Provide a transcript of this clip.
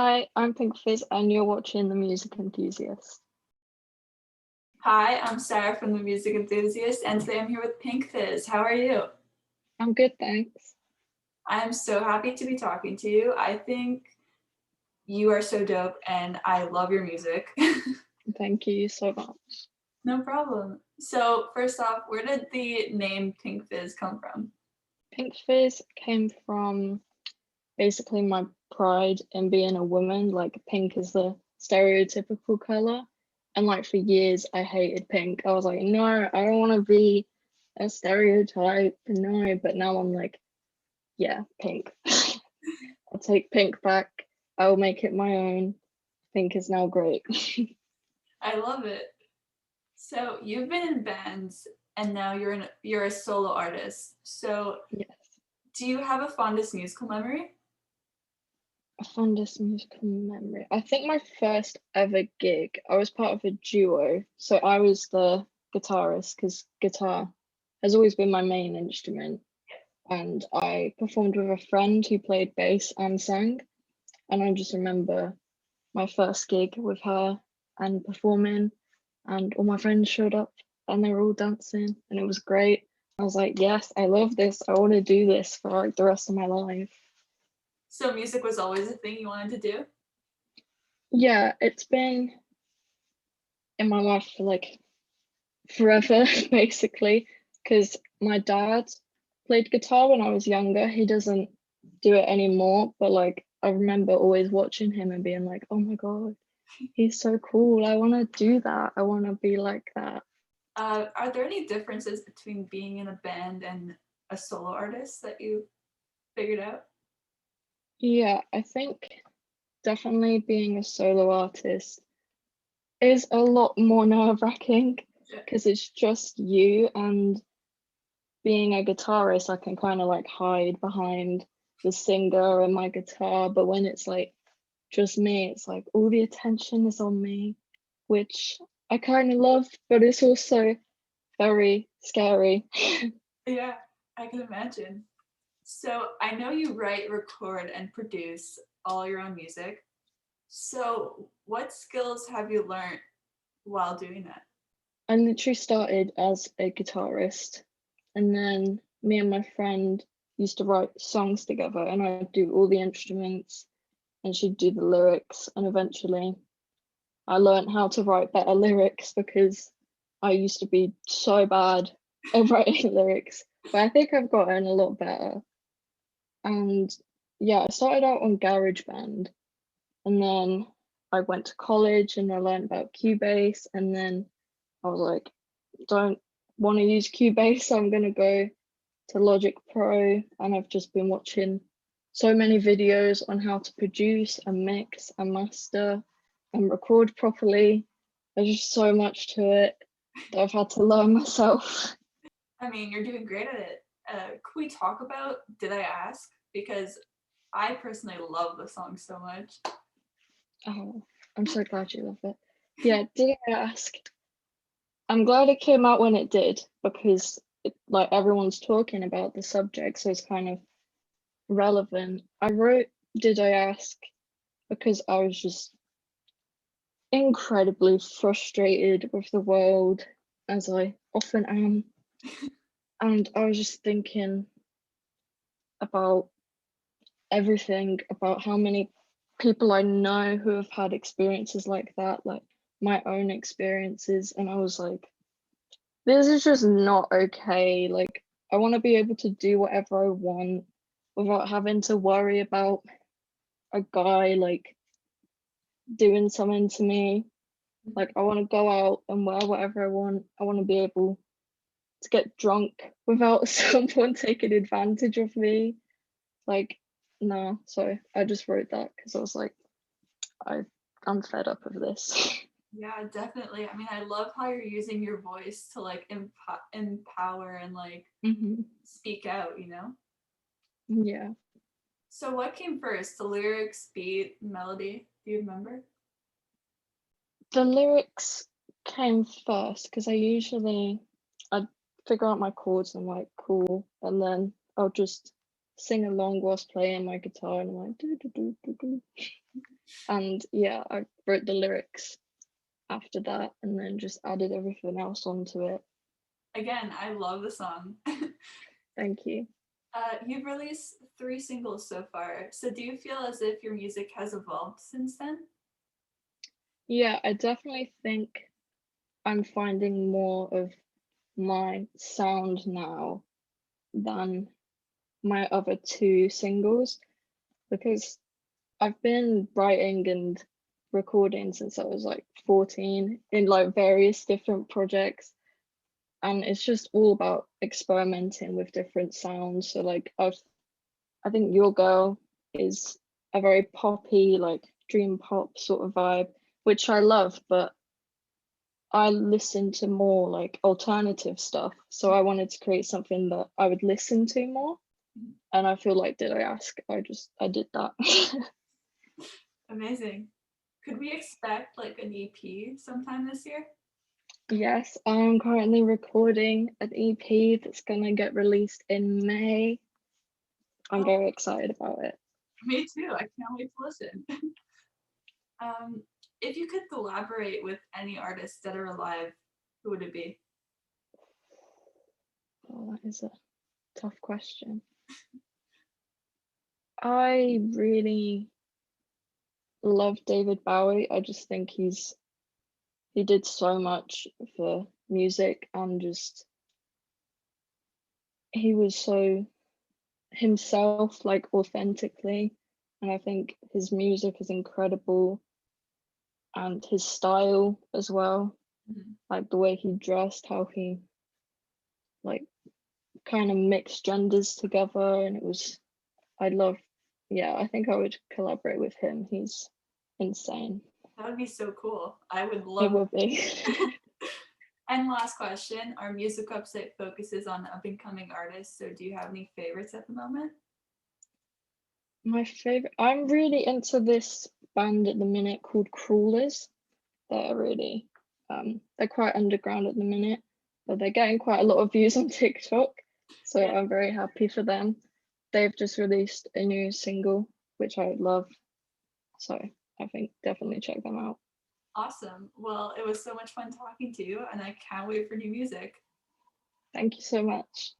Hi, I'm PinkFiz, and you're watching The Music Enthusiast. Hi, I'm Sarah from The Music Enthusiast, and today I'm here with PinkFiz. How are you? I'm good, thanks. I'm so happy to be talking to you. I think you are so dope, and I love your music. Thank you so much. No problem. So, first off, where did the name PinkFiz come from? PinkFiz came from basically my pride in being a woman. Like, pink is the stereotypical color. And like for years, I hated pink. I was like, no, I don't want to be a stereotype. No, but now I'm like, yeah, pink. I'll take pink back. I will make it my own. Pink is now great. I love it. So, you've been in bands, and now you're a solo artist. So, Yes. do you have a fondest musical memory? A fondest musical memory. I think my first ever gig, I was part of a duo. So I was the guitarist because guitar has always been my main instrument. And I performed with a friend who played bass and sang. And I just remember my first gig with her and performing, and all my friends showed up and they were all dancing, and it was great. I was like, yes, I love this. I want to do this for like the rest of my life. So, music was always a thing you wanted to do? Yeah, it's been in my life for like forever, basically, because my dad played guitar when I was younger. He doesn't do it anymore, but like I remember always watching him and being like, oh my God, he's so cool. I want to do that. I want to be like that. Are there any differences between being in a band and a solo artist that you figured out? Yeah, I think definitely being a solo artist is a lot more nerve-wracking Yeah. because it's just you, and being a guitarist, I can kind of like hide behind the singer and my guitar. But when it's like just me, it's like all the attention is on me, which I kind of love, but it's also very scary. Yeah, I can imagine. So I know you write, record, and produce all your own music. So what skills have you learned while doing that? I literally started as a guitarist, and then me and my friend used to write songs together, and I'd do all the instruments, and she'd do the lyrics, and eventually I learned how to write better lyrics because I used to be so bad at writing lyrics. But I think I've gotten a lot better. And yeah, I started out on GarageBand, and then I went to college and I learned about Cubase, and then I was like, don't want to use Cubase, so I'm gonna go to Logic Pro, and I've just been watching so many videos on how to produce and mix and master and record properly. There's just so much to it that I've had to learn myself. I mean, you're doing great at it. Could we talk about Did I Ask? Because I personally love the song so much. Oh, I'm so glad you love it. Yeah, did I ask? I'm glad it came out when it did because like everyone's talking about the subject, so it's kind of relevant. I wrote Did I Ask because I was just incredibly frustrated with the world, as I often am. And I was just thinking about everything, about how many people I know who have had experiences like that, like my own experiences. And I was like, this is just not okay. Like, I want to be able to do whatever I want without having to worry about a guy like doing something to me. Like, I want to go out and wear whatever I want. I want to be able to get drunk without someone taking advantage of me. Like, no. So I just wrote that because I was like, I I'm fed up of this. Yeah, definitely. I mean, I love how you're using your voice to like empower and like Hmm. speak out, you know? Yeah. So what came first, the lyrics, beat, melody? Do you remember? The lyrics came first because I'd figure out my chords and I'm like, cool, and then I'll just sing along whilst playing my guitar, and I'm like, do do do do do. And yeah, I wrote the lyrics after that and then just added everything else onto it. Again, I love the song. Thank you. You've released 3 singles so far. So do you feel as if your music has evolved since then? Yeah, I definitely think I'm finding more of my sound now than my other 2 singles because I've been writing and recording since I was like 14 in like various different projects, and it's just all about experimenting with different sounds. So like I think Your Girl is a very poppy, like dream pop sort of vibe, which I love, but I listen to more like alternative stuff. So I wanted to create something that I would listen to more. And I feel like, did I ask? I did that. Amazing. Could we expect like an EP sometime this year? Yes, I'm currently recording an EP that's gonna get released in May. I'm Oh, very excited about it. me too. I can't wait to listen. um, if you could collaborate with any artist that are alive, who would it be? Oh, that is a tough question. I really love David Bowie. I just think he did so much for music and just he was so himself, like authentically. And I think his music is incredible and his style as well, Mhm. like the way he dressed, how he like kind of mixed genders together. And I love, yeah, I think I would collaborate with him. He's insane. That would be so cool. I would It love. would be. And last question, our music website focuses on up and coming artists. So do you have any favorites at the moment? My favorite, I'm really into this band at the minute called Crawlers. They're really, they're quite underground at the minute, but they're getting quite a lot of views on TikTok. So Yeah. I'm very happy for them. They've just released a new single, which I love. So I think definitely check them out. Awesome. Well, it was so much fun talking to you, and I can't wait for new music. Thank you so much.